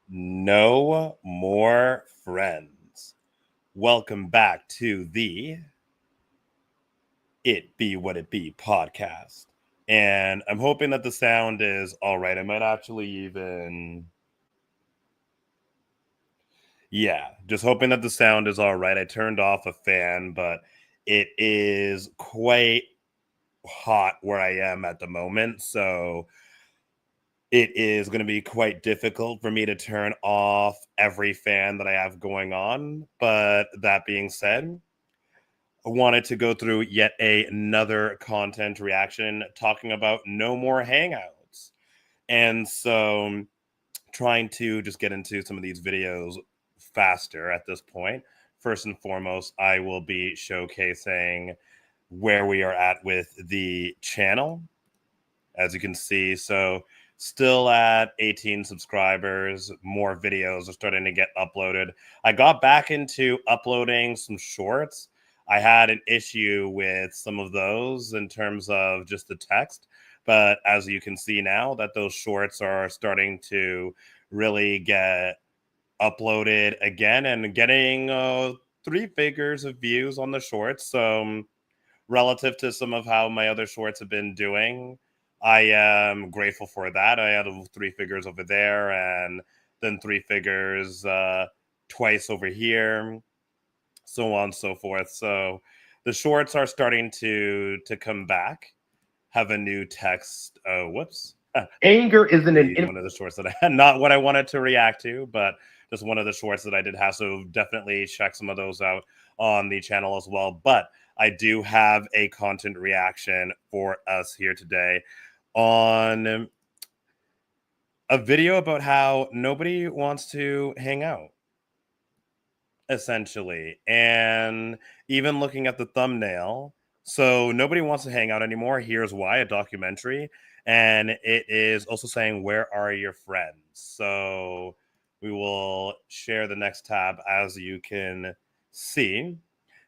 No more friends. Welcome back to the It Be What It Be podcast. And I'm hoping that the sound is all right. I might actually just hoping that the sound is all right. I turned off a fan, but it is quite hot where I am at the moment. So it is going to be quite difficult for me to turn off every fan that I have going on. But that being said, I wanted to go through yet another content reaction talking about No More Hangouts. And so trying to just get into some of these videos faster at this point. First and foremost, I will be showcasing where we are at with the channel. As you can see, so still at 18 subscribers. More videos are starting to get uploaded. I got back into uploading some shorts. I had an issue with some of those in terms of just the text, but as you can see now that those shorts are starting to really get uploaded again and getting 3 figures of views on the shorts. So relative to some of how my other shorts have been doing, I am grateful for that. I had 3 figures over there and then 3 figures twice over here, so on and so forth. So the shorts are starting to come back, have a new text. Oh, whoops. Anger isn't one of the shorts that I had, not what I wanted to react to, but just one of the shorts that I did have. So definitely check some of those out on the channel as well. But I do have a content reaction for us here today on a video about how nobody wants to hang out, essentially. And even looking at the thumbnail, so nobody wants to hang out anymore. Here's why, a documentary. And it is also saying, where are your friends? So we will share the next tab as you can see.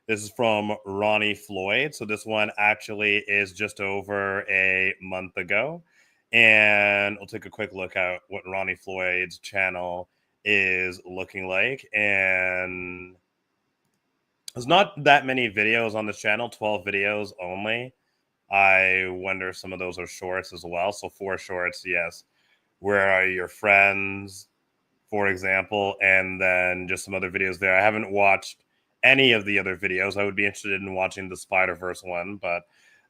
This is from Ronnie Floyd. So this one actually is just over a month ago. And we'll take a quick look at what Ronnie Floyd's channel is looking like. And there's not that many videos on this channel, 12 videos only. I wonder if some of those are shorts as well. So 4 shorts, yes. Where are your friends, for example, and then just some other videos there. I haven't watched any of the other videos. I would be interested in watching the Spider-Verse one, but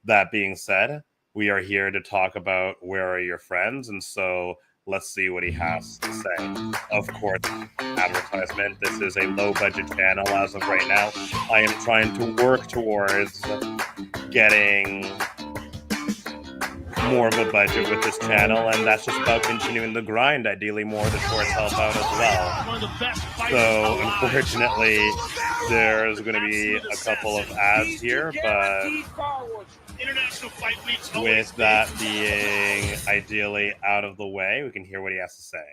that being said, we are here to talk about where are your friends, and so let's see what he has to say. Of course, advertisement. This is a low-budget channel as of right now. I am trying to work towards getting more of a budget with this channel, and that's just about continuing the grind. Ideally, more of the shorts help out as well. So, unfortunately, there's going to be a couple of ads here, but with that being ideally out of the way, we can hear what he has to say.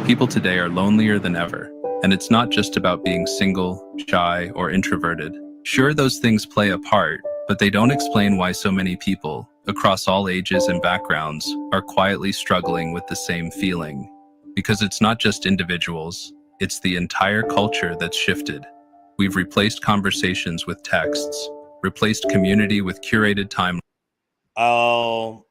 People today are lonelier than ever, and it's not just about being single, shy, or introverted. Sure, those things play a part, but they don't explain why so many people, across all ages and backgrounds, are quietly struggling with the same feeling. Because it's not just individuals, it's the entire culture that's shifted. We've replaced conversations with texts, replaced community with curated time. I'll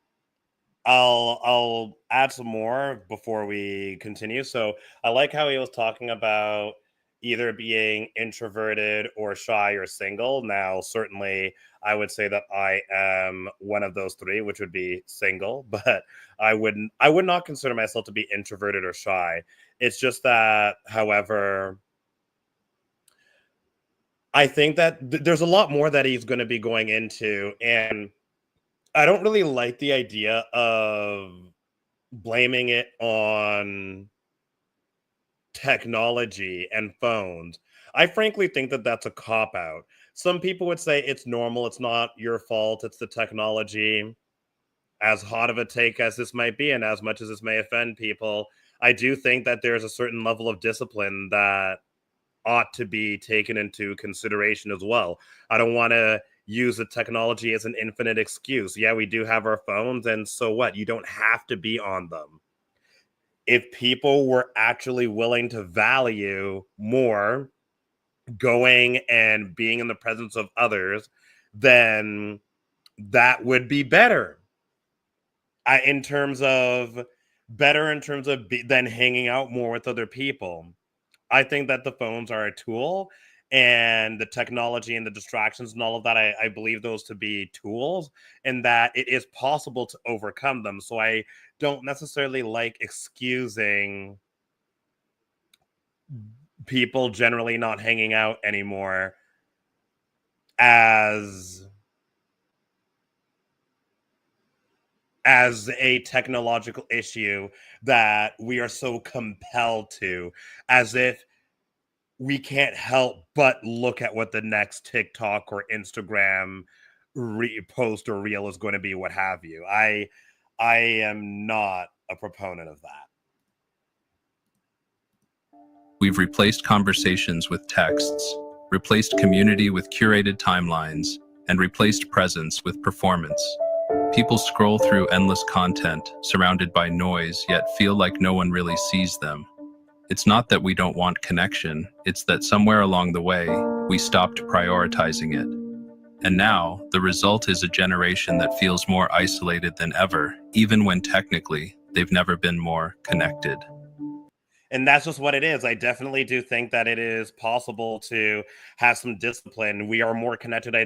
add some more before we continue. So I like how he was talking about either being introverted or shy or single. Now, certainly, I would say that I am one of those 3, which would be single, but I would not consider myself to be introverted or shy. It's just that, however, I think that there's a lot more that he's going to be going into, and I don't really like the idea of blaming it on technology and phones. I frankly think that that's a cop-out. Some people would say it's normal, it's not your fault, it's the technology. As hot of a take as this might be, and as much as this may offend people, I do think that there's a certain level of discipline that ought to be taken into consideration as well. I don't want to use the technology as an infinite excuse. Yeah, we do have our phones, and so what? You don't have to be on them. if people were actually willing to value more going and being in the presence of others, then that would be better. In terms of than hanging out more with other people. I think that the phones are a tool, and the technology and the distractions and all of that, I believe those to be tools, and that it is possible to overcome them. So I don't necessarily like excusing people generally not hanging out anymore as a technological issue that we are so compelled to, as if we can't help but look at what the next TikTok or Instagram post or reel is going to be, what have you. I am not a proponent of that. We've replaced conversations with texts, replaced community with curated timelines, and replaced presence with performance. People scroll through endless content, surrounded by noise, yet feel like no one really sees them. It's not that we don't want connection, it's that somewhere along the way, we stopped prioritizing it. And now, the result is a generation that feels more isolated than ever, even when technically, they've never been more connected. And that's just what it is. I definitely do think that it is possible to have some discipline. We are more connected. I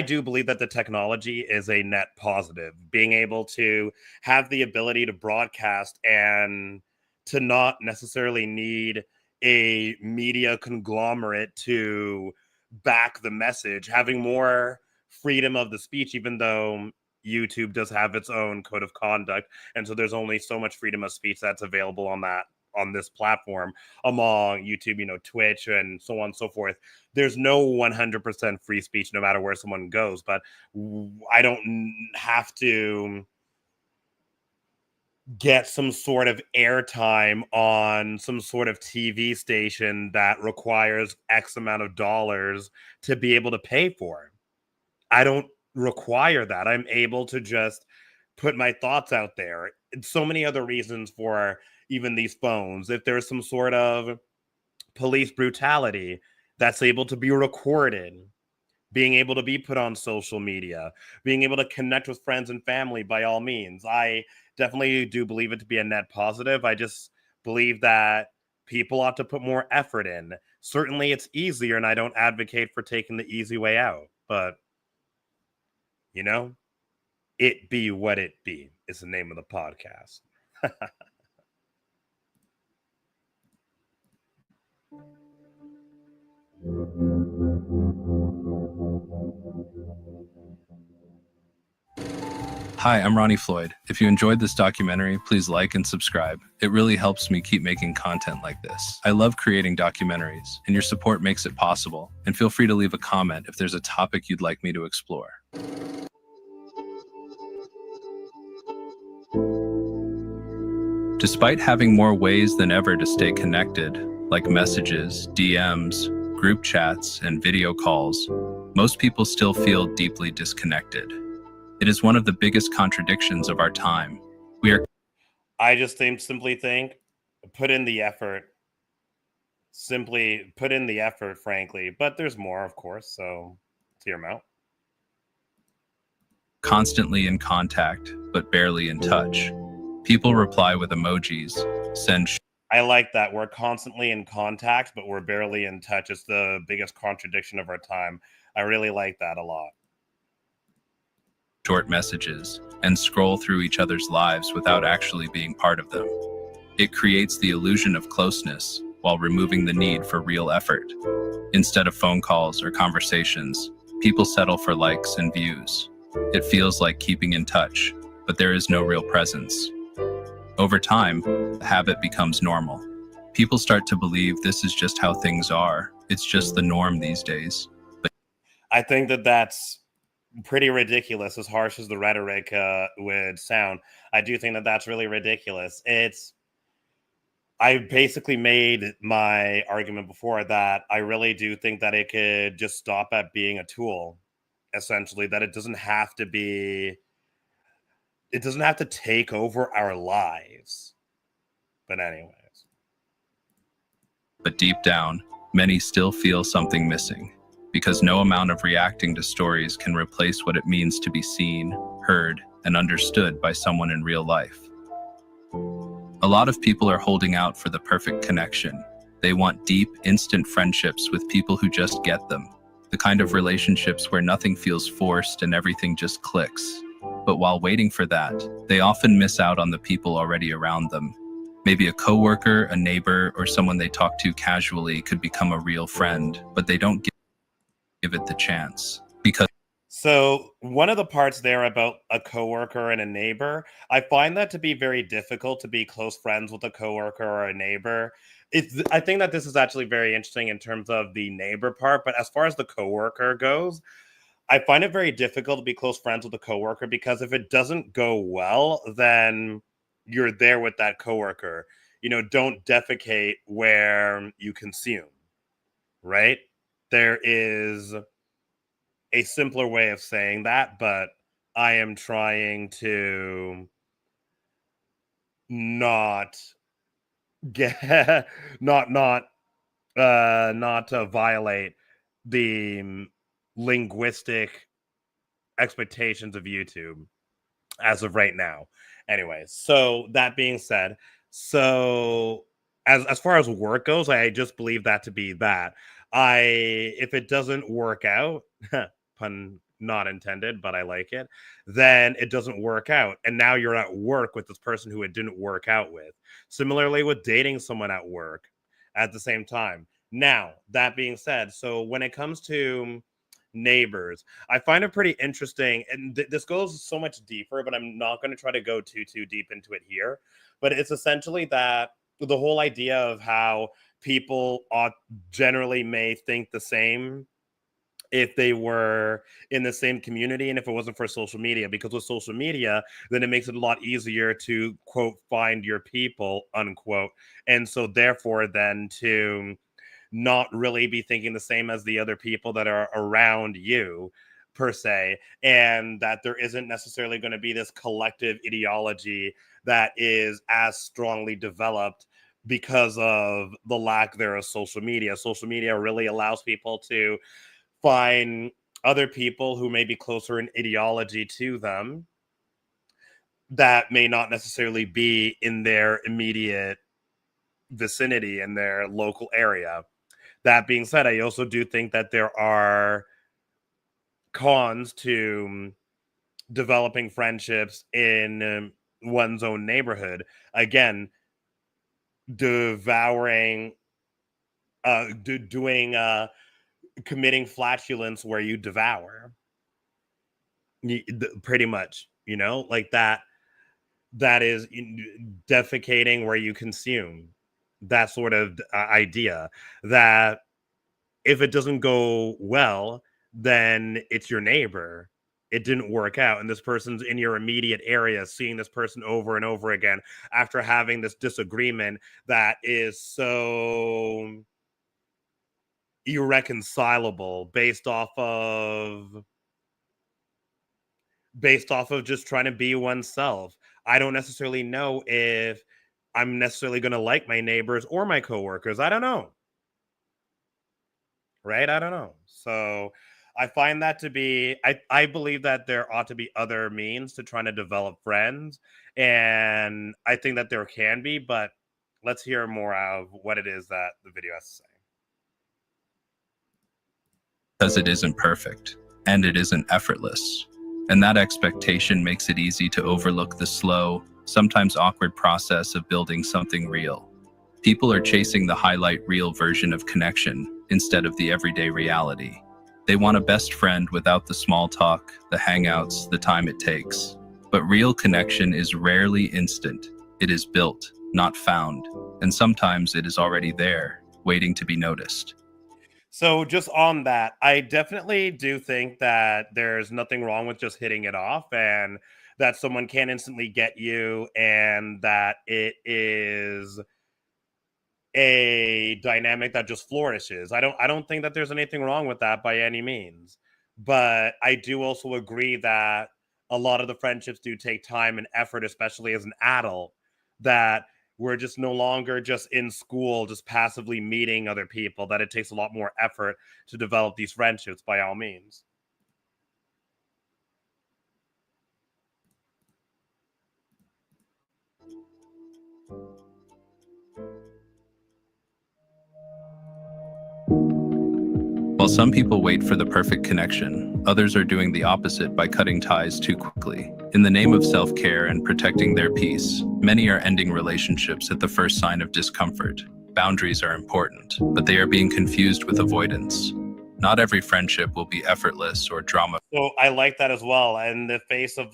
do believe that the technology is a net positive. Being able to have the ability to broadcast and to not necessarily need a media conglomerate to back the message, having more freedom of the speech, even though YouTube does have its own code of conduct, and so there's only so much freedom of speech that's available on this platform among YouTube, Twitch, and so on and so forth. There's no 100% free speech no matter where someone goes, but I don't have to get some sort of airtime on some sort of TV station that requires X amount of dollars to be able to pay for. I don't require that. I'm able to just put my thoughts out there. And so many other reasons for even these phones. If there's some sort of police brutality that's able to be recorded, being able to be put on social media, being able to connect with friends and family, by all means. I definitely do believe it to be a net positive. I just believe that people ought to put more effort in. Certainly it's easier, and I don't advocate for taking the easy way out, but it be what it be is the name of the podcast. Hi, I'm Ronnie Floyd. If you enjoyed this documentary, please like and subscribe. It really helps me keep making content like this. I love creating documentaries, and your support makes it possible. And feel free to leave a comment if there's a topic you'd like me to explore. Despite having more ways than ever to stay connected, like messages, DMs, group chats, and video calls, most people still feel deeply disconnected. It is one of the biggest contradictions of our time. I just simply think, put in the effort. Simply put in the effort, frankly. But there's more, of course, so to your mouth. Constantly in contact, but barely in touch. People reply with emojis, I like that. We're constantly in contact, but we're barely in touch. It's the biggest contradiction of our time. I really like that a lot. Short messages, and scroll through each other's lives without actually being part of them. It creates the illusion of closeness while removing the need for real effort. Instead of phone calls or conversations, people settle for likes and views. It feels like keeping in touch, but there is no real presence. Over time, the habit becomes normal. People start to believe this is just how things are. It's just the norm these days. I think that that's pretty ridiculous, as harsh as the rhetoric would sound. I do think that that's really ridiculous. I basically made my argument before that I really do think that it could just stop at being a tool, essentially, that it doesn't have to take over our lives. But anyways. But deep down, many still feel something missing, because no amount of reacting to stories can replace what it means to be seen, heard, and understood by someone in real life. A lot of people are holding out for the perfect connection. They want deep, instant friendships with people who just get them, the kind of relationships where nothing feels forced and everything just clicks. But while waiting for that, they often miss out on the people already around them. Maybe a coworker, a neighbor, or someone they talk to casually could become a real friend, but they don't give it the chance. Because So one of the parts there about a coworker and a neighbor, I find that to be very difficult to be close friends with a coworker or a neighbor. I think that this is actually very interesting in terms of the neighbor part, but as far as the coworker goes, I find it very difficult to be close friends with a coworker because if it doesn't go well, then you're there with that coworker. Don't defecate where you consume, right? There is a simpler way of saying that, but I am trying to not get not to violate the linguistic expectations of YouTube as of right now. Anyway, so that being said, so as far as work goes, I just believe that to be that. If it doesn't work out, pun not intended, but I like it, then it doesn't work out. And now you're at work with this person who it didn't work out with. Similarly with dating someone at work at the same time. Now, that being said, so when it comes to neighbors, I find it pretty interesting, and this goes so much deeper, but I'm not going to try to go too deep into it here. But it's essentially that the whole idea of how people ought generally may think the same if they were in the same community and if it wasn't for social media, because with social media then it makes it a lot easier to quote find your people unquote, and so therefore then to not really be thinking the same as the other people that are around you per se, and that there isn't necessarily going to be this collective ideology that is as strongly developed because of the lack there of social media. Social media really allows people to find other people who may be closer in ideology to them that may not necessarily be in their immediate vicinity in their local area. That being said, I also do think that there are cons to developing friendships in one's own neighborhood. Again, devouring, doing, committing flatulence where you devour. Pretty much, like that. That is defecating where you consume. That sort of idea that if it doesn't go well, then it's your neighbor. It didn't work out. And this person's in your immediate area, seeing this person over and over again after having this disagreement that is so irreconcilable based off of just trying to be oneself. I don't necessarily know if I'm necessarily going to like my neighbors or my coworkers. I don't know. Right? I don't know. So I find that to be, I believe that there ought to be other means to trying to develop friends. And I think that there can be, but let's hear more of what it is that the video has to say. because it isn't perfect, and it isn't effortless. And that expectation makes it easy to overlook the slow, sometimes awkward process of building something real. People are chasing the highlight reel version of connection instead of the everyday reality. They want a best friend without the small talk, the hangouts, the time it takes. But real connection is rarely instant. It is built, not found. And sometimes it is already there, waiting to be noticed. So just on that, I definitely do think that there's nothing wrong with just hitting it off and that someone can instantly get you and that it is a dynamic that just flourishes. I don't think that there's anything wrong with that by any means. But I do also agree that a lot of the friendships do take time and effort, especially as an adult, that we're just no longer just in school, just passively meeting other people, that it takes a lot more effort to develop these friendships by all means. While some people wait for the perfect connection, others are doing the opposite by cutting ties too quickly. In the name of self-care and protecting their peace, many are ending relationships at the first sign of discomfort. Boundaries are important, but they are being confused with avoidance. Not every friendship will be effortless or drama. So I like that as well. In the face of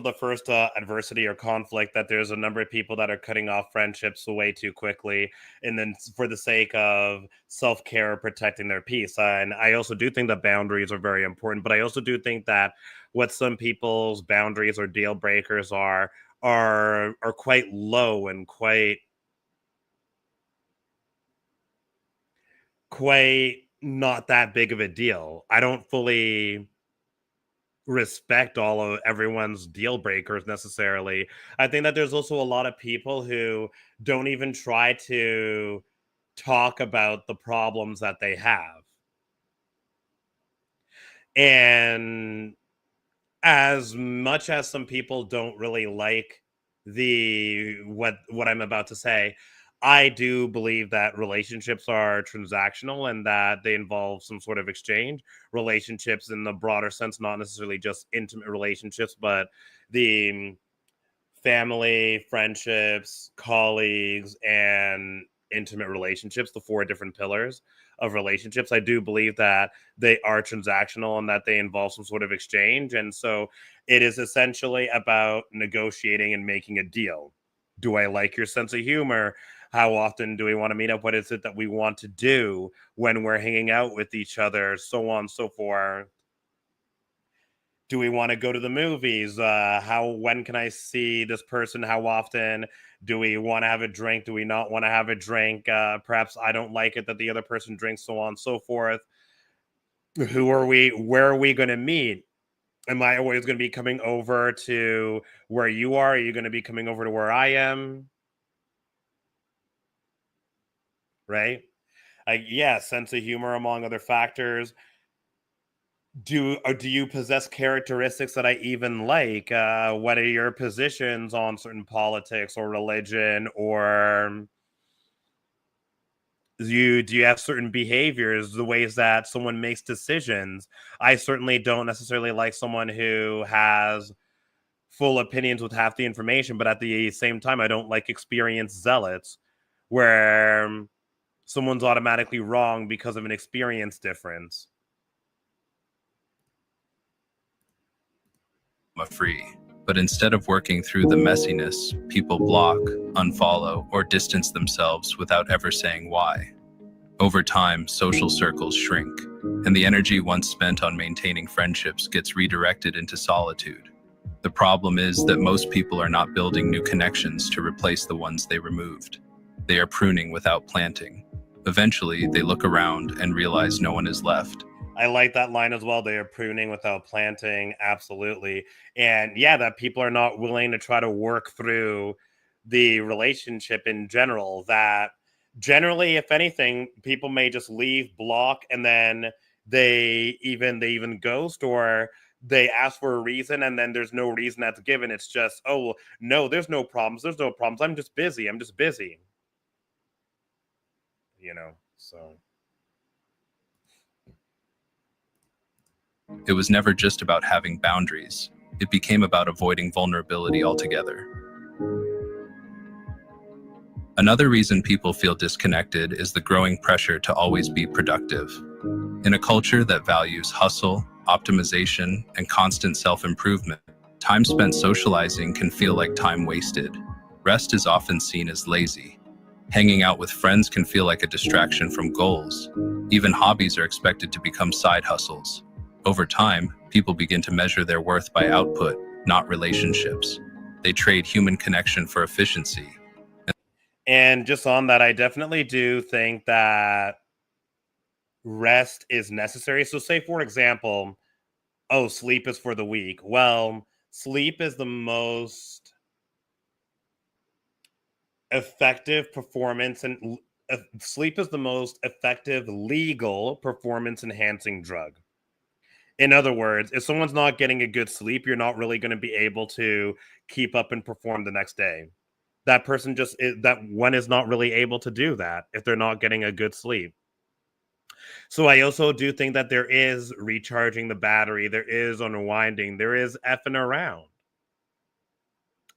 the first adversity or conflict, that there's a number of people that are cutting off friendships way too quickly, and then for the sake of self-care, protecting their peace. And I also do think that boundaries are very important, but I also do think that what some people's boundaries or deal breakers are quite low and quite not that big of a deal. I don't fully respect all of everyone's deal breakers necessarily. I think that there's also a lot of people who don't even try to talk about the problems that they have. And as much as some people don't really like the what I'm about to say, I do believe that relationships are transactional and that they involve some sort of exchange. Relationships in the broader sense, not necessarily just intimate relationships, but the family, friendships, colleagues, and intimate relationships, the four different pillars of relationships. I do believe that they are transactional and that they involve some sort of exchange. And so it is essentially about negotiating and making a deal. Do I like your sense of humor? How often do we want to meet up? What is it that we want to do when we're hanging out with each other? So on and so forth. Do we want to go to the movies? When can I see this person? How often? Do we want to have a drink? Do we not want to have a drink? Perhaps I don't like it that the other person drinks, so on and so forth. Who are we? Where are we going to meet? Am I always going to be coming over to where you are? Are you going to be coming over to where I am? Right? Yeah, sense of humor among other factors. Do you possess characteristics that I even like? What are your positions on certain politics or religion, or do you have certain behaviors, the ways that someone makes decisions? I certainly don't necessarily like someone who has full opinions with half the information, but at the same time, I don't like experienced zealots where someone's automatically wrong because of an experience difference. Free. But instead of working through the messiness, people block, unfollow, or distance themselves without ever saying why. Over time, social circles shrink, and the energy once spent on maintaining friendships gets redirected into solitude. The problem is that most people are not building new connections to replace the ones they removed. They are pruning without planting. Eventually, they look around and realize no one is left. I like that line as well. They are pruning without planting. Absolutely. And yeah, that people are not willing to try to work through the relationship in general. That generally, if anything, people may just leave, block, and then they even ghost, or they ask for a reason and then there's no reason that's given. It's just, oh no, there's no problems. There's no problems. I'm just busy. I'm just busy. So It was never just about having boundaries. It became about avoiding vulnerability altogether. Another reason people feel disconnected is the growing pressure to always be productive. In a culture that values hustle, optimization, and constant self-improvement, time spent socializing can feel like time wasted. Rest is often seen as lazy. Hanging out with friends can feel like a distraction from goals. Even hobbies are expected to become side hustles. Over time, people begin to measure their worth by output, not relationships. They trade human connection for efficiency. and just on that, I definitely do think that rest is necessary. So, say for example, oh, sleep is for the weak. Well, sleep is the most effective performance, and sleep is the most effective legal performance enhancing drug. In other words, if someone's not getting a good sleep, you're not really going to be able to keep up and perform the next day. That person that one is not really able to do that if they're not getting a good sleep. So I also do think that there is recharging the battery, there is unwinding, there is effing around.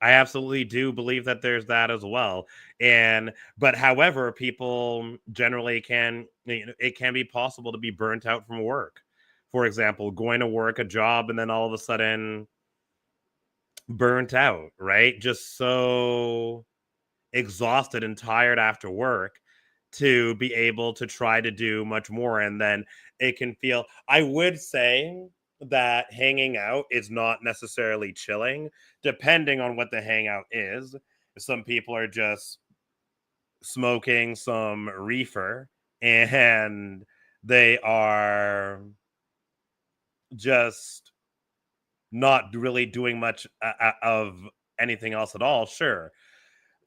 I absolutely do believe that there's that as well. But however, people generally it can be possible to be burnt out from work. For example, going to work a job and then all of a sudden burnt out, right? Just so exhausted and tired after work to be able to try to do much more. And then it can feel, I would say that hanging out is not necessarily chilling, depending on what the hangout is. Some people are just smoking some reefer and they are just not really doing much of anything else at all. Sure,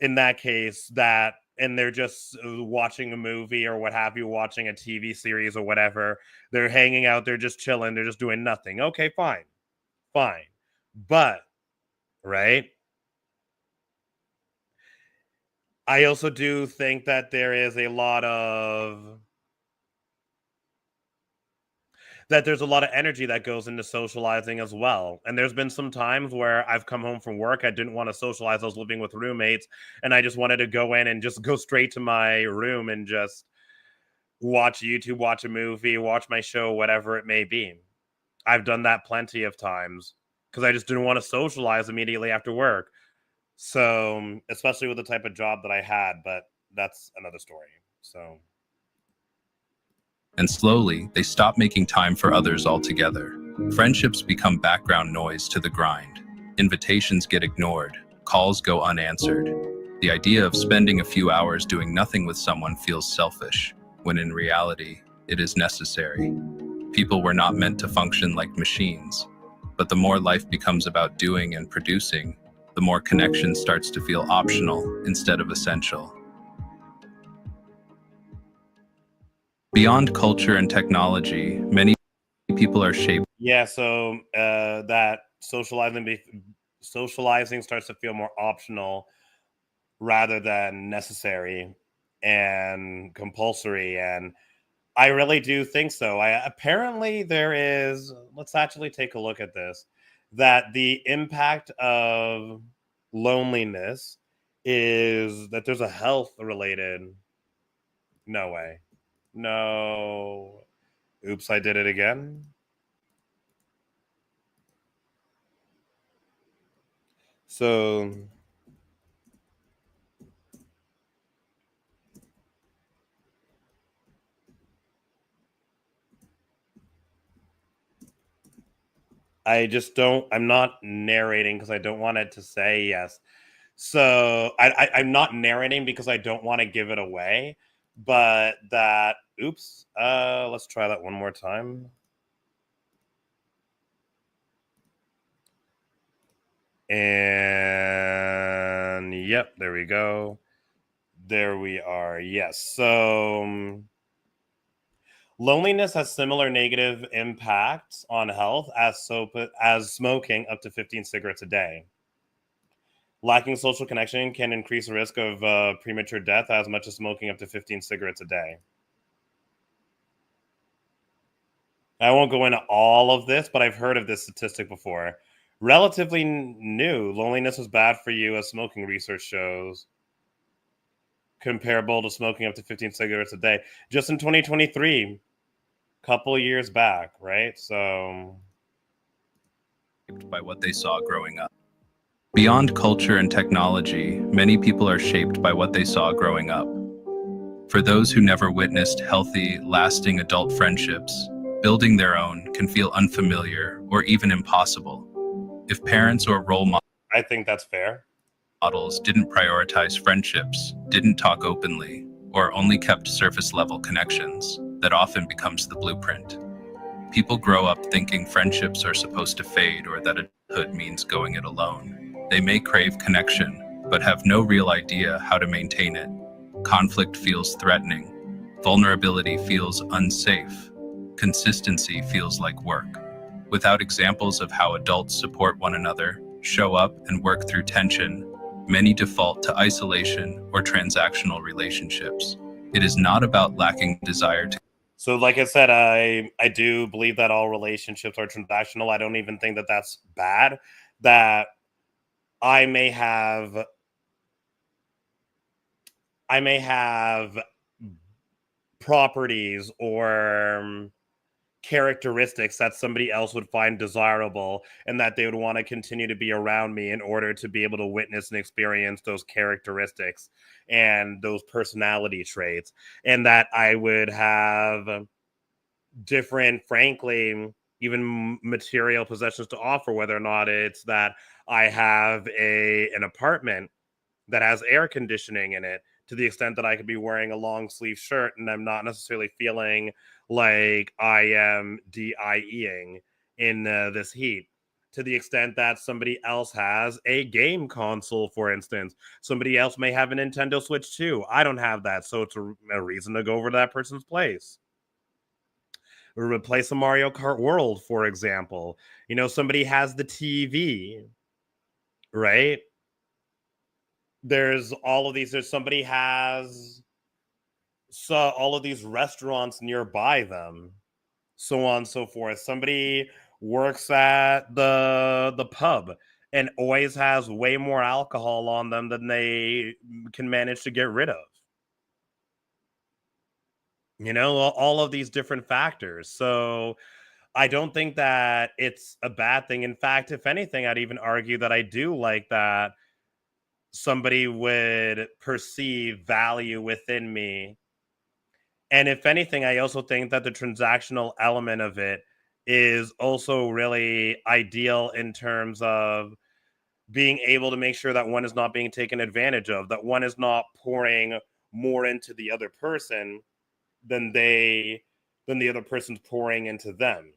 in that case, that and they're just watching a movie or what have you, watching a TV series or whatever. They're hanging out, they're just chilling, they're just doing nothing. Okay, fine. Fine. But, right? I also do think that there is a lot of there's a lot of energy that goes into socializing as well. And there's been some times where I've come home from work, I didn't want to socialize. I was living with roommates, and I just wanted to go in and just go straight to my room and just watch YouTube, watch a movie, watch my show, whatever it may be. I've done that plenty of times because I just didn't want to socialize immediately after work. So, especially with the type of job that I had, but that's another story. So, And slowly, they stop making time for others altogether. Friendships become background noise to the grind. Invitations get ignored. Calls go unanswered. The idea of spending a few hours doing nothing with someone feels selfish, when in reality, it is necessary. People were not meant to function like machines. But the more life becomes about doing and producing, the more connection starts to feel optional instead of essential. Beyond culture and technology, many people are shaped. yeah, so that socializing starts to feel more optional rather than necessary and compulsory. And I really do think so. Apparently there is, let's actually take a look at this, that the impact of loneliness is that there's a health related, no way. No. Oops, I did it again. So I'm not narrating because I don't want it to say yes. So I'm not narrating because I don't want to give it away, but that, oops, let's try that one more time. And yep, there we go. There we are. Yes. So loneliness has similar negative impacts on health as smoking up to 15 cigarettes a day. Lacking social connection can increase the risk of premature death as much as smoking up to 15 cigarettes a day. I won't go into all of this, but I've heard of this statistic before. Relatively new, loneliness is bad for you, as smoking research shows. Comparable to smoking up to 15 cigarettes a day. Just in 2023, couple of years back, right? So, By what they saw growing up. Beyond culture and technology, many people are shaped by what they saw growing up. For those who never witnessed healthy, lasting adult friendships, building their own can feel unfamiliar or even impossible. If parents or role I think that's fair. models didn't prioritize friendships, didn't talk openly, or only kept surface-level connections, that often becomes the blueprint. People grow up thinking friendships are supposed to fade or that adulthood means going it alone. They may crave connection, but have no real idea how to maintain it. Conflict feels threatening. Vulnerability feels unsafe. Consistency feels like work. Without examples of how adults support one another, show up, and work through tension, many default to isolation or transactional relationships. It is not about lacking desire to. So, like I said, I do believe that all relationships are transactional. I don't even think that that's bad. That I may have properties or characteristics that somebody else would find desirable, and that they would want to continue to be around me in order to be able to witness and experience those characteristics and those personality traits, and that I would have different, frankly, even material possessions to offer, whether or not it's that I have an apartment that has air conditioning in it, to the extent that I could be wearing a long sleeve shirt and I'm not necessarily feeling like I am DIEing in this heat. To the extent that somebody else has a game console, for instance, somebody else may have a Nintendo Switch too. I don't have that, so it's a reason to go over to that person's place. Or play some Mario Kart World, for example. Somebody has the TV, right? There's all of these. There's somebody has all of these restaurants nearby them, so on and so forth. Somebody works at the pub and always has way more alcohol on them than they can manage to get rid of. All of these different factors. So I don't think that it's a bad thing. In fact, if anything, I'd even argue that I do like that somebody would perceive value within me. And if anything, I also think that the transactional element of it is also really ideal in terms of being able to make sure that one is not being taken advantage of, that one is not pouring more into the other person than the other person's pouring into them,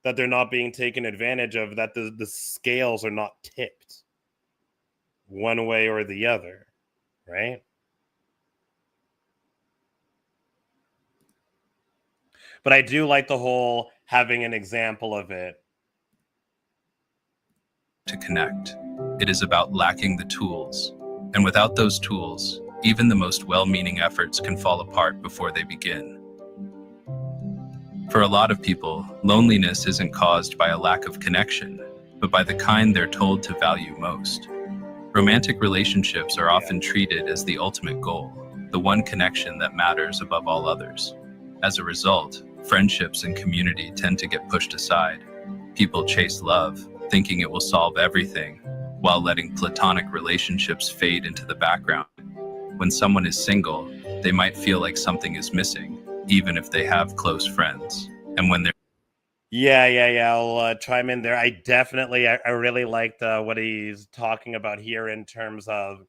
that they're not being taken advantage of, that the scales are not tipped one way or the other, right? But I do like the whole having an example of it. To connect. It is about lacking the tools. And without those tools, even the most well-meaning efforts can fall apart before they begin. For a lot of people, loneliness isn't caused by a lack of connection, but by the kind they're told to value most. Romantic relationships are often treated as the ultimate goal, the one connection that matters above all others. As a result, friendships and community tend to get pushed aside. People chase love, thinking it will solve everything, while letting platonic relationships fade into the background. When someone is single, they might feel like something is missing, even if they have close friends. And when they're Yeah. I'll chime in there. I really liked what he's talking about here in terms of.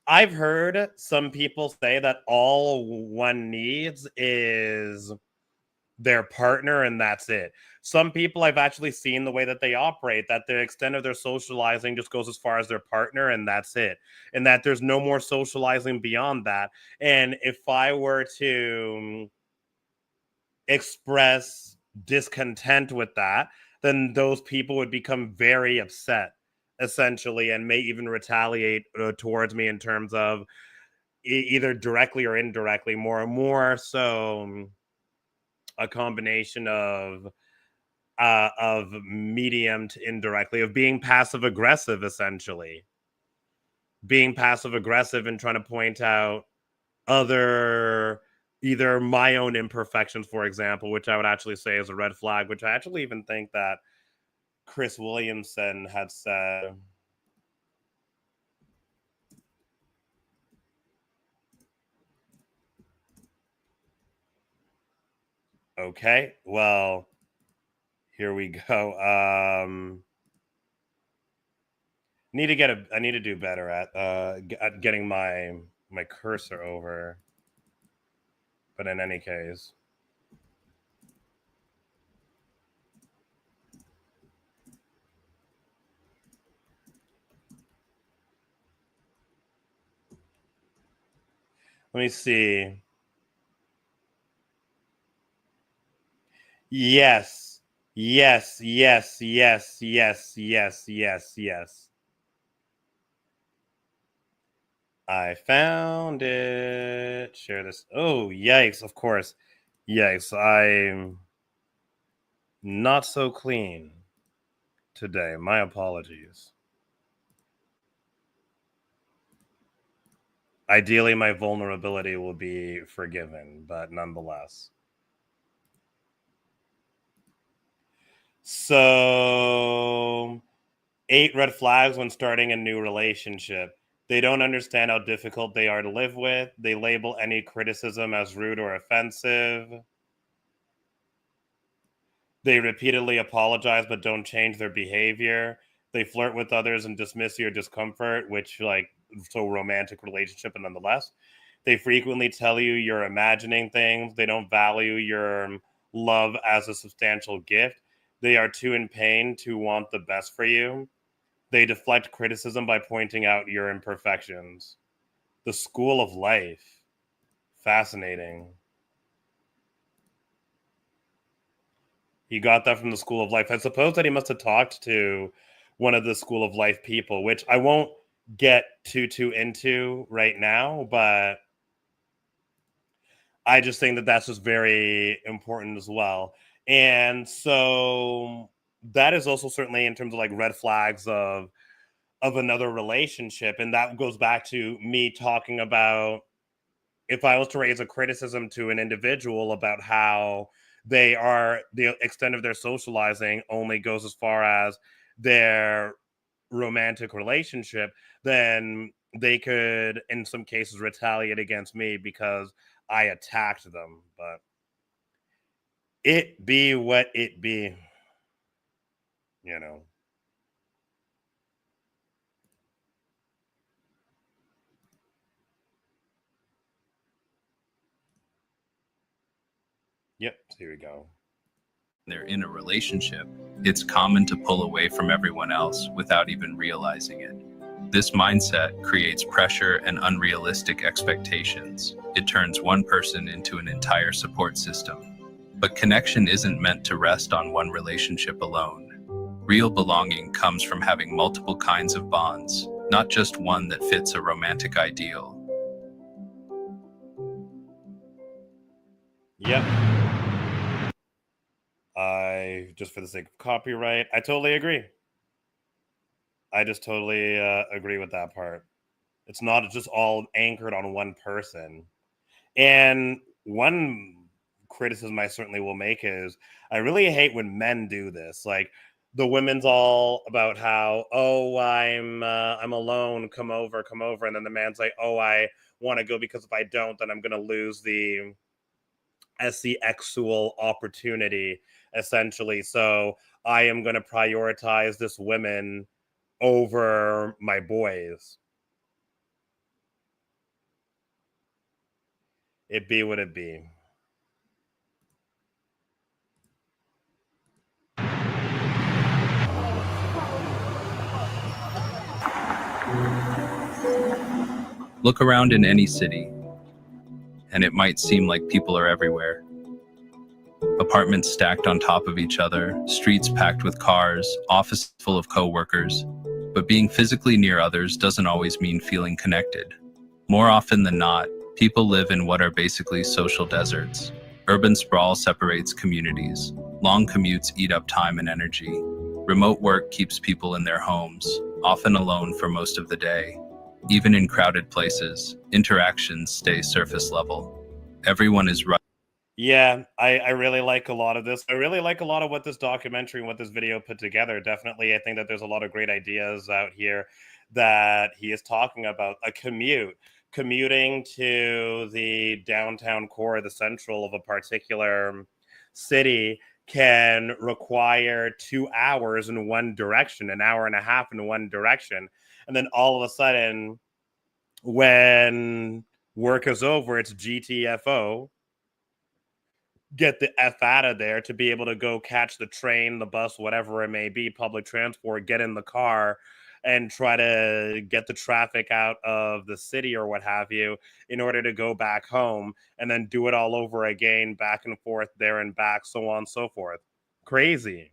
I've heard some people say that all one needs is their partner and that's it. Some people, I've actually seen the way that they operate, that the extent of their socializing just goes as far as their partner and that's it. And that there's no more socializing beyond that. And if I were to express discontent with that, then those people would become very upset, essentially, and may even retaliate towards me in terms of either directly or indirectly, more so a combination of medium to indirectly, of being passive aggressive, essentially being passive aggressive and trying to point out other, either my own imperfections, for example, which I would actually say is a red flag, which I actually even think that Chris Williamson had said. Okay, well, here we go. I need to do better at getting my cursor over. But in any case, Let me see. Yes. Yes, yes, yes, yes, yes, yes, yes. I found it. Share this. Oh, yikes, of course. Yikes, I'm not so clean today. My apologies. Ideally, my vulnerability will be forgiven, but nonetheless. So, 8 red flags when starting a new relationship. They don't understand how difficult they are to live with. They label any criticism as rude or offensive. They repeatedly apologize but don't change their behavior. They flirt with others and dismiss your discomfort, which, like, so romantic relationship, and nonetheless. They frequently tell you you're imagining things. They don't value your love as a substantial gift. They are too in pain to want the best for you. They deflect criticism by pointing out your imperfections. The school of life. Fascinating. He got that from the school of life. I suppose that he must have talked to one of the school of life people, which I won't get too into right now, but I just think that that's just very important as well. And so that is also certainly in terms of like red flags of another relationship, and that goes back to me talking about if I was to raise a criticism to an individual about how they are, the extent of their socializing only goes as far as their romantic relationship, then they could, in some cases, retaliate against me because I attacked them. But it be what it be, you know. Yep, here we go. They're in a relationship, it's common to pull away from everyone else without even realizing it. This mindset creates pressure and unrealistic expectations. It turns one person into an entire support system. But connection isn't meant to rest on one relationship alone. Real belonging comes from having multiple kinds of bonds, not just one that fits a romantic ideal. Yep. I, just for the sake of copyright, I totally agree. I just totally agree with that part. It's not just all anchored on one person. And one criticism I certainly will make is I really hate when men do this. Like the women's all about how, oh, I'm alone, come over, and then the man's like, oh, I want to go because if I don't, then I'm gonna lose the sexual opportunity, essentially. So I am gonna prioritize this women over my boys. It be what it be. Look around in any city, and it might seem like people are everywhere. Apartments stacked on top of each other, streets packed with cars, offices full of co-workers. But being physically near others doesn't always mean feeling connected. More often than not, people live in what are basically social deserts. Urban sprawl separates communities. Long commutes eat up time and energy. Remote work keeps people in their homes, often alone for most of the day. Even in crowded places, interactions stay surface level. Everyone is Yeah, I really like a lot of this. I really like a lot of what this documentary and what this video put together. Definitely, I think that there's a lot of great ideas out here that he is talking about. A commute, commuting to the downtown core, the central of a particular city can require 2 hours in one direction, an hour and a half in one direction. And then all of a sudden, when work is over, it's GTFO, get the F out of there, to be able to go catch the train, the bus, whatever it may be, public transport, get in the car and try to get the traffic out of the city or what have you in order to go back home and then do it all over again, back and forth, there and back, so on and so forth. Crazy.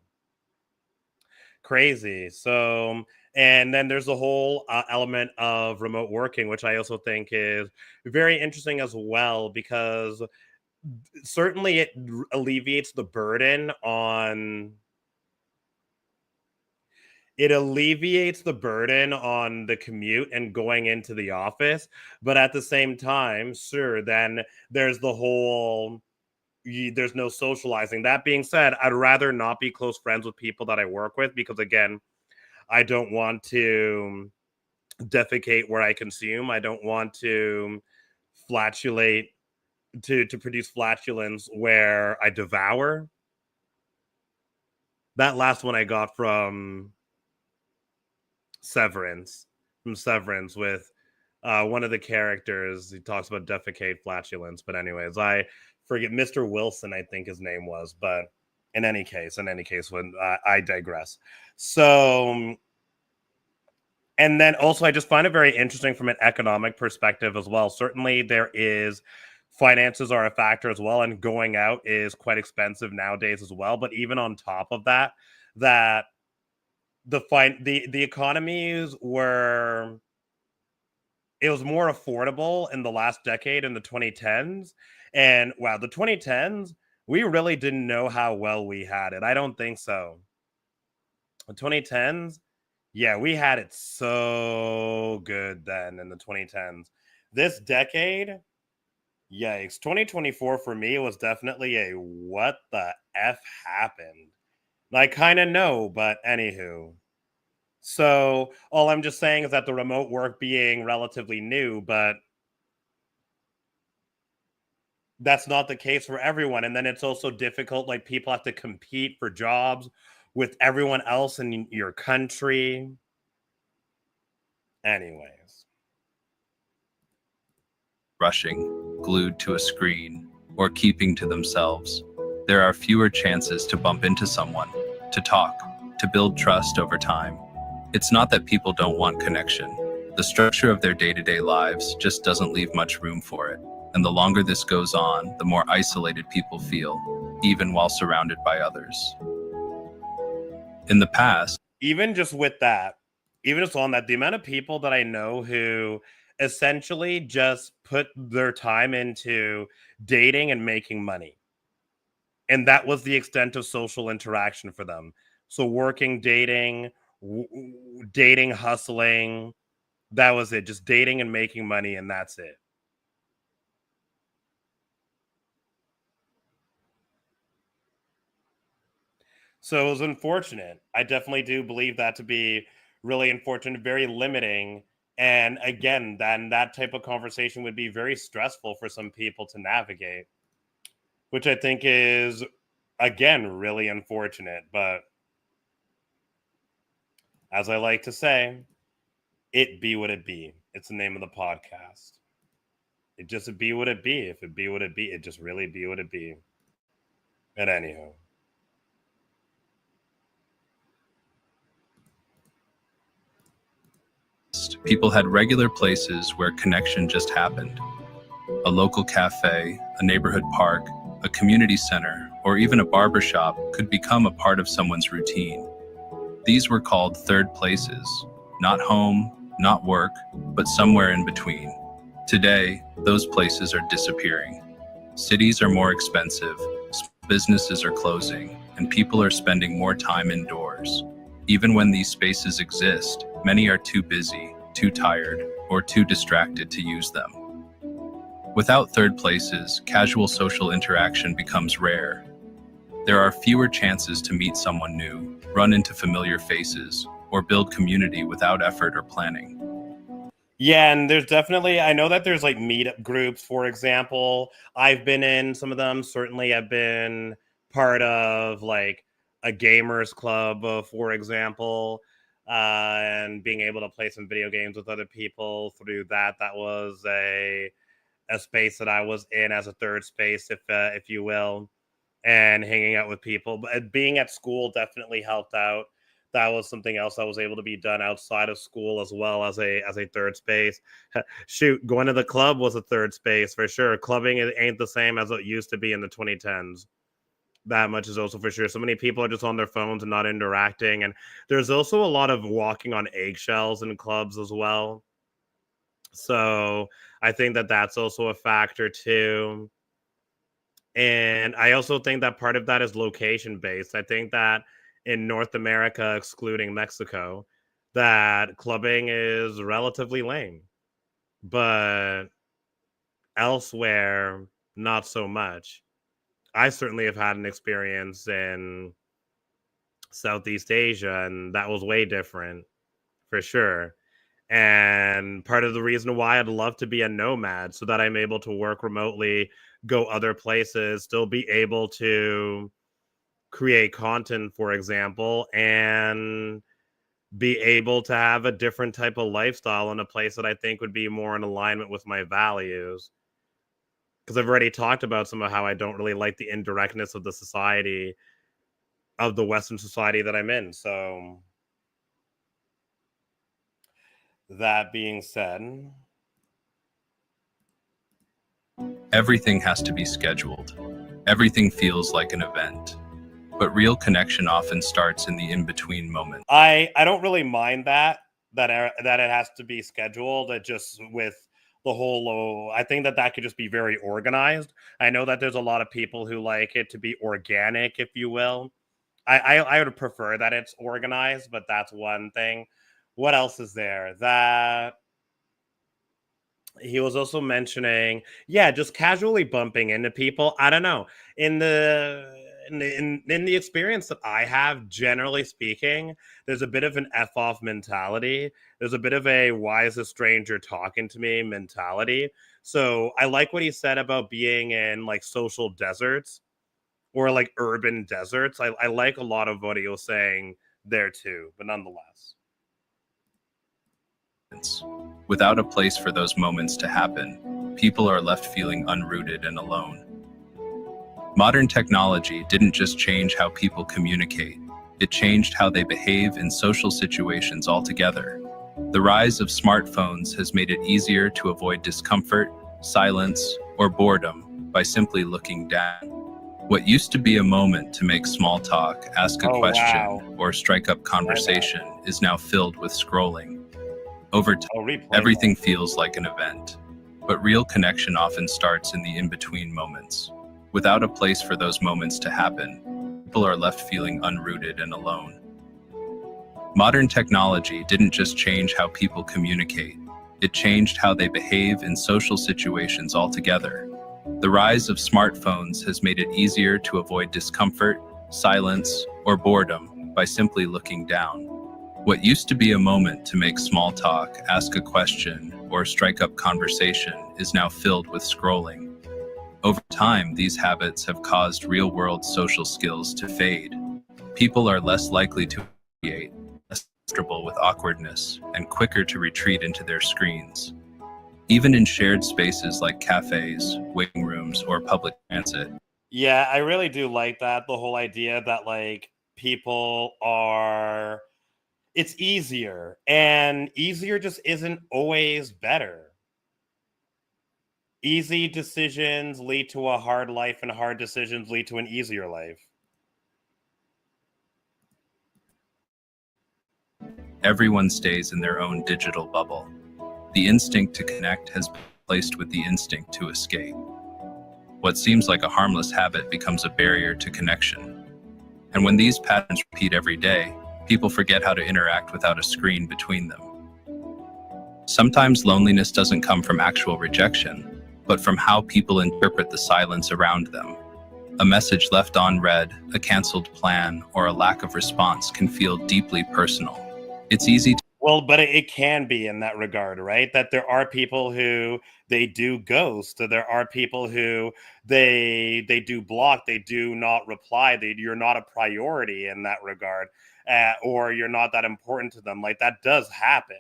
Crazy. So, and then there's the whole element of remote working, which I also think is very interesting as well, because certainly it alleviates the burden on the commute and going into the office. But at the same time, sure, then there's the whole there's no socializing. That being said, I'd rather not be close friends with people that I work with, because again, I don't want to defecate where I consume. I don't want to flatulate to produce flatulence where I devour. That last one I got Severance, from Severance, with one of the characters. He talks about defecate flatulence, but anyways, I forget, Mr. Wilson, I think his name was, but in any case, when I digress. So, and then also, I just find it very interesting from an economic perspective as well. Certainly, finances are a factor as well, and going out is quite expensive nowadays as well. But even on top of that, that the economies were it was more affordable in the last decade, in the 2010s. And wow, the 2010s, we really didn't know how well we had it. I don't think so. The 2010s, yeah, we had it so good then in the 2010s. This decade, yikes. 2024 for me was definitely a what the F happened. I kind of know, but anywho. So all I'm just saying is that the remote work being relatively new, but that's not the case for everyone. And then it's also difficult. Like, people have to compete for jobs with everyone else in your country. Anyways. Rushing, glued to a screen, or keeping to themselves. There are fewer chances to bump into someone, to talk, to build trust over time. It's not that people don't want connection. The structure of their day-to-day lives just doesn't leave much room for it. And the longer this goes on, the more isolated people feel, even while surrounded by others. In the past, Even just with that, even just on that, the amount of people that I know who essentially just put their time into dating and making money. And that was the extent of social interaction for them. So working, dating, hustling, that was it. Just dating and making money, and that's it. So it was unfortunate. I definitely do believe that to be really unfortunate, very limiting. And again, then that type of conversation would be very stressful for some people to navigate, which I think is, again, really unfortunate. But as I like to say, it be what it be. It's the name of the podcast. It just be what it be. If it be what it be, it just really be what it be. And anyhow. people had regular places where connection just happened. A local cafe, a neighborhood park, a community center, or even a barber shop could become a part of someone's routine. These were called third places, not home, not work, but somewhere in between. Today, those places are disappearing. Cities are more expensive, businesses are closing, and people are spending more time indoors. Even when these spaces exist, many are too busy, too tired, or too distracted to use them. Without third places, casual social interaction becomes rare. There are fewer chances to meet someone new, run into familiar faces, or build community without effort or planning. Yeah, and there's definitely, I know that there's like meetup groups, for example. I've been in some of them. Certainly, I've been part of like a gamers club, for example, and being able to play some video games with other people through that. That was a space that I was in as a third space, if you will, and hanging out with people. But being at school definitely helped out. that was something else that was able to be done outside of school as well as a third space. Shoot, going to the club was a third space for sure. Clubbing ain't the same as it used to be in the 2010s. That much is also for sure. So many people are just on their phones and not interacting. And there's also a lot of walking on eggshells in clubs as well. So I think that that's also a factor too. And I also think that part of that is location based. I think that in North America, excluding Mexico, that clubbing is relatively lame. But elsewhere, not so much. I certainly have had an experience in Southeast Asia, and that was way different for sure. And part of the reason why I'd love to be a nomad so that I'm able to work remotely, go other places, still be able to create content, for example, and be able to have a different type of lifestyle in a place that I think would be more in alignment with my values. Because I've already talked about some of how I don't really like the indirectness of the society, of the Western society that I'm in. So, that being said, Everything has to be scheduled. Everything feels like an event. But real connection often starts in the in-between moment. I don't really mind that it has to be scheduled. It just with the whole, I think that that could just be very organized. I know that there's a lot of people who like it to be organic, if you will. I would prefer that it's organized, but that's one thing. What else is there? That he was also mentioning, yeah, just casually bumping into people. I don't know. In the experience that I have, generally speaking, there's a bit of an F off mentality. There's a bit of a why is a stranger talking to me mentality. So I like what he said about being in like social deserts or like urban deserts. I like a lot of what he was saying there too, but nonetheless. Without a place for those moments to happen, people are left feeling unrooted and alone. Modern technology didn't just change how people communicate, it changed how they behave in social situations altogether. The rise of smartphones has made it easier to avoid discomfort, silence, or boredom by simply looking down. What used to be a moment to make small talk, ask a Oh question, wow. or strike up conversation is now filled with scrolling. Over time, I'll replay everything feels like an event, but real connection often starts in the in-between moments. Without a place for those moments to happen, people are left feeling unrooted and alone. Modern technology didn't just change how people communicate, it changed how they behave in social situations altogether. The rise of smartphones has made it easier to avoid discomfort, silence, or boredom by simply looking down. What used to be a moment to make small talk, ask a question, or strike up conversation is now filled with scrolling. Over time, these habits have caused real-world social skills to fade. People are less likely to create, less comfortable with awkwardness, and quicker to retreat into their screens. Even in shared spaces like cafes, waiting rooms, or public transit. Yeah, I really do like that. The whole idea that like people are, it's easier, and easier just isn't always better. Easy decisions lead to a hard life, and hard decisions lead to an easier life. Everyone stays in their own digital bubble. The instinct to connect has been replaced with the instinct to escape. What seems like a harmless habit becomes a barrier to connection. And when these patterns repeat every day, people forget how to interact without a screen between them. Sometimes loneliness doesn't come from actual rejection, but from how people interpret the silence around them. A message left unread, a canceled plan, or a lack of response can feel deeply personal. It's easy to Well, but it can be in that regard, right? That there are people who they do ghost. There are people who they do block. They do not reply. You're not a priority in that regard, or you're not that important to them. Like that does happen.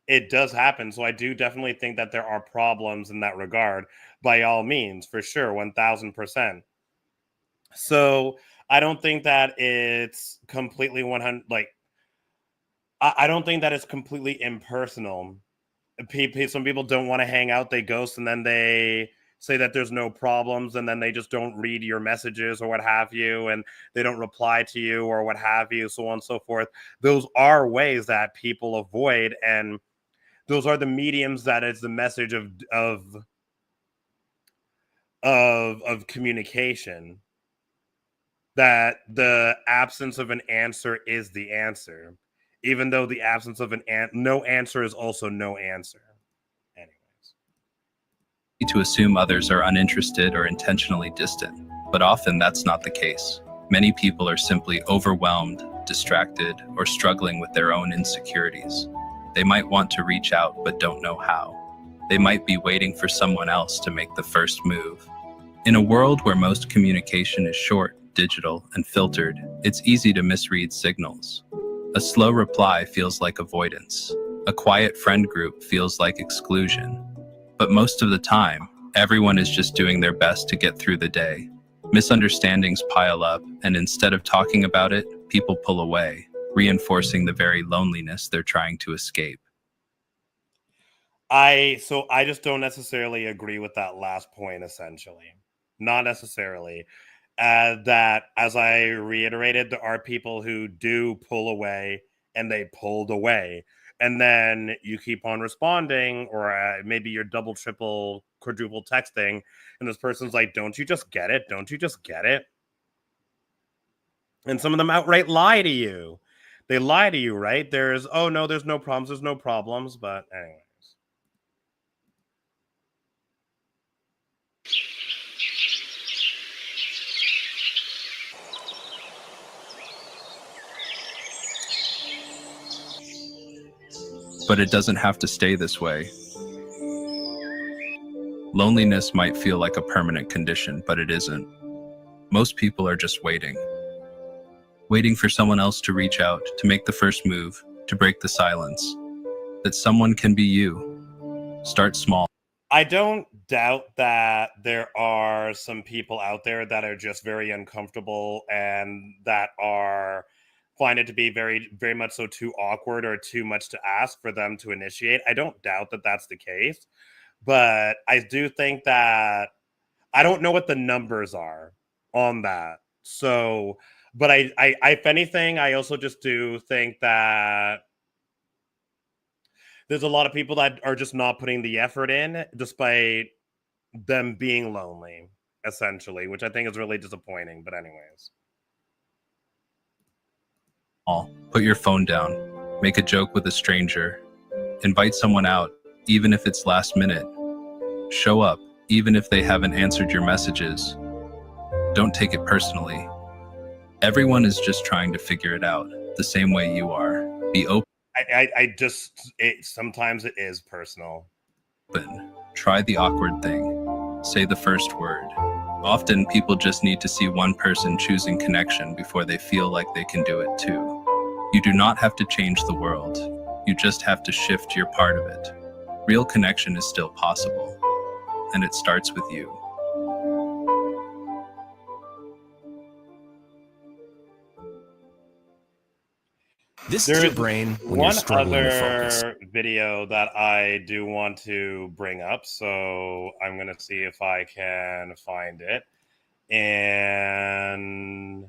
It does happen. So I do definitely think that there are problems in that regard. By all means, for sure, 1000%. So I don't think that it's completely 100. Like I don't think that it's completely impersonal. Some people don't want to hang out, they ghost, and then they say that there's no problems, and then they just don't read your messages or what have you, and they don't reply to you or what have you, so on and so forth. Those are ways that people avoid, and those are the mediums that is the message of communication, that the absence of an answer is the answer, even though the absence of no answer is also no answer. Anyways. To assume others are uninterested or intentionally distant, but often that's not the case. Many people are simply overwhelmed, distracted, or struggling with their own insecurities. They might want to reach out but don't know how. They might be waiting for someone else to make the first move. In a world where most communication is short, digital, and filtered, it's easy to misread signals. A slow reply feels like avoidance. A quiet friend group feels like exclusion. But most of the time, everyone is just doing their best to get through the day. Misunderstandings pile up, and instead of talking about it, people pull away, reinforcing the very loneliness they're trying to escape. I just don't necessarily agree with that last point, essentially. Not necessarily. That, as I reiterated, there are people who do pull away, and they pulled away. And then you keep on responding, or maybe you're double, triple, quadruple texting, and this person's like, don't you just get it? Don't you just get it? And some of them outright lie to you. They lie to you, right? Oh no, there's no problems. There's no problems. But anyways. But it doesn't have to stay this way. Loneliness might feel like a permanent condition, but it isn't. Most people are just waiting for someone else to reach out, to make the first move, to break the silence. That someone can be you. Start small. I don't doubt that there are some people out there that are just very uncomfortable and that find it to be very, very much so too awkward or too much to ask for them to initiate. I don't doubt that that's the case, but I do think that I don't know what the numbers are on that. So, but if anything, I also just do think that there's a lot of people that are just not putting the effort in despite them being lonely, essentially, which I think is really disappointing. But anyways. Put your phone down. Make a joke with a stranger. Invite someone out, even if it's last minute. Show up, even if they haven't answered your messages. Don't take it personally. Everyone is just trying to figure it out, the same way you are. Be open. Sometimes it is personal. Try the awkward thing. Say the first word. Often people just need to see one person choosing connection before they feel like they can do it too. You do not have to change the world. You just have to shift your part of it. Real connection is still possible, and it starts with you. This is your brain when you're struggling to focus. One other video that I do want to bring up, so I'm going to see if I can find it. And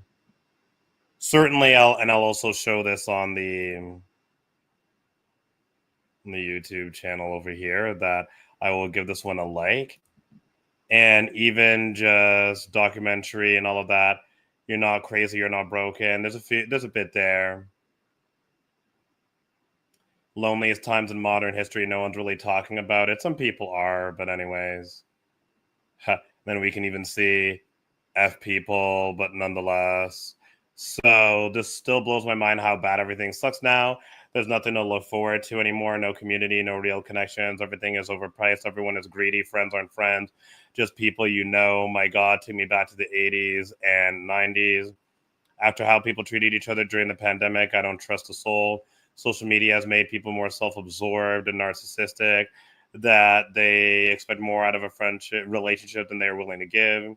certainly I'll also show this on the YouTube channel over here, that I will give this one a like. And even just documentary and all of that, you're not crazy, you're not broken. There's a bit there. Loneliest times in modern history, no one's really talking about it. Some people are, but anyways. Then we can even see F people, but nonetheless. So this still blows my mind how bad everything sucks now. There's nothing to look forward to anymore. No community, no real connections. Everything is overpriced. Everyone is greedy. Friends aren't friends. Just people you know. My God, took me back to the 80s and 90s. After how people treated each other during the pandemic, I don't trust a soul. Social media has made people more self-absorbed and narcissistic, that they expect more out of a friendship relationship than they're willing to give.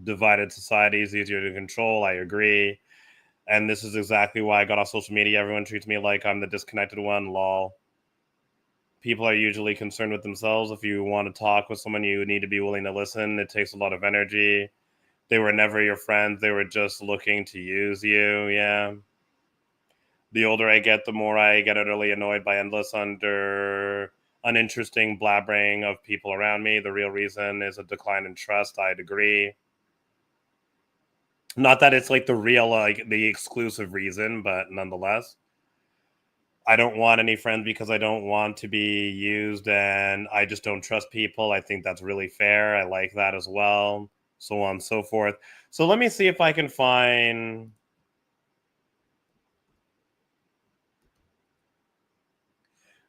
Divided society is easier to control. I agree. And this is exactly why I got off social media. Everyone treats me like I'm the disconnected one. Lol. People are usually concerned with themselves. If you want to talk with someone, you need to be willing to listen. It takes a lot of energy. They were never your friends. They were just looking to use you. Yeah. The older I get, the more I get utterly annoyed by endless uninteresting blabbering of people around me. The real reason is a decline in trust. I'd agree. Not that it's like the real, like the exclusive reason, but nonetheless. I don't want any friends because I don't want to be used and I just don't trust people. I think that's really fair. I like that as well. So on and so forth. So let me see if I can find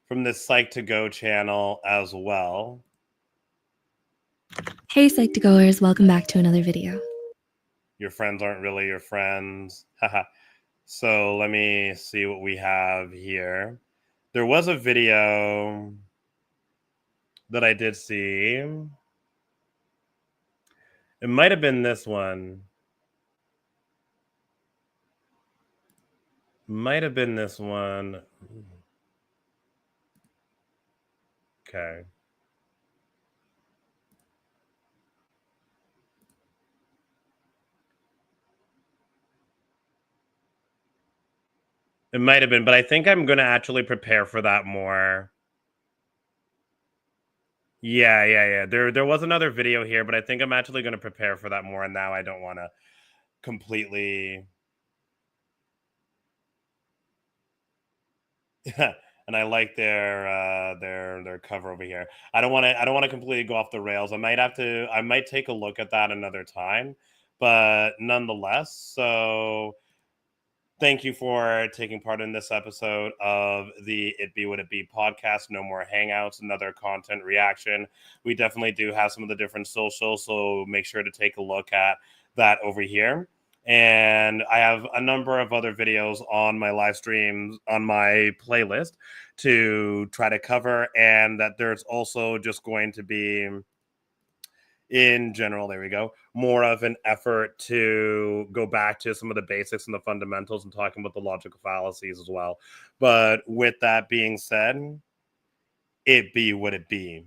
from this Psych to Go channel as well. Hey Psych to Goers, welcome back to another video. Your friends aren't really your friends. Haha. So let me see what we have here. There was a video that I did see. It might have been this one. Might have been this one. Okay. It might have been, but I think I'm going to actually prepare for that more. Yeah. There was another video here, but I think I'm actually going to prepare for that more. And now I don't want to completely. And I like their cover over here. I don't want to completely go off the rails. I might take a look at that another time, but nonetheless, so thank you for taking part in this episode of the It Be What It Be podcast. No More Hangouts, another content reaction. We definitely do have some of the different socials, so make sure to take a look at that over here. And I have a number of other videos on my live streams, on my playlist to try to cover. And that there's also just going to be, in general, there we go, more of an effort to go back to some of the basics and the fundamentals and talking about the logical fallacies as well. But with that being said, it be what it be.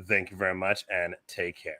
Thank you very much and take care.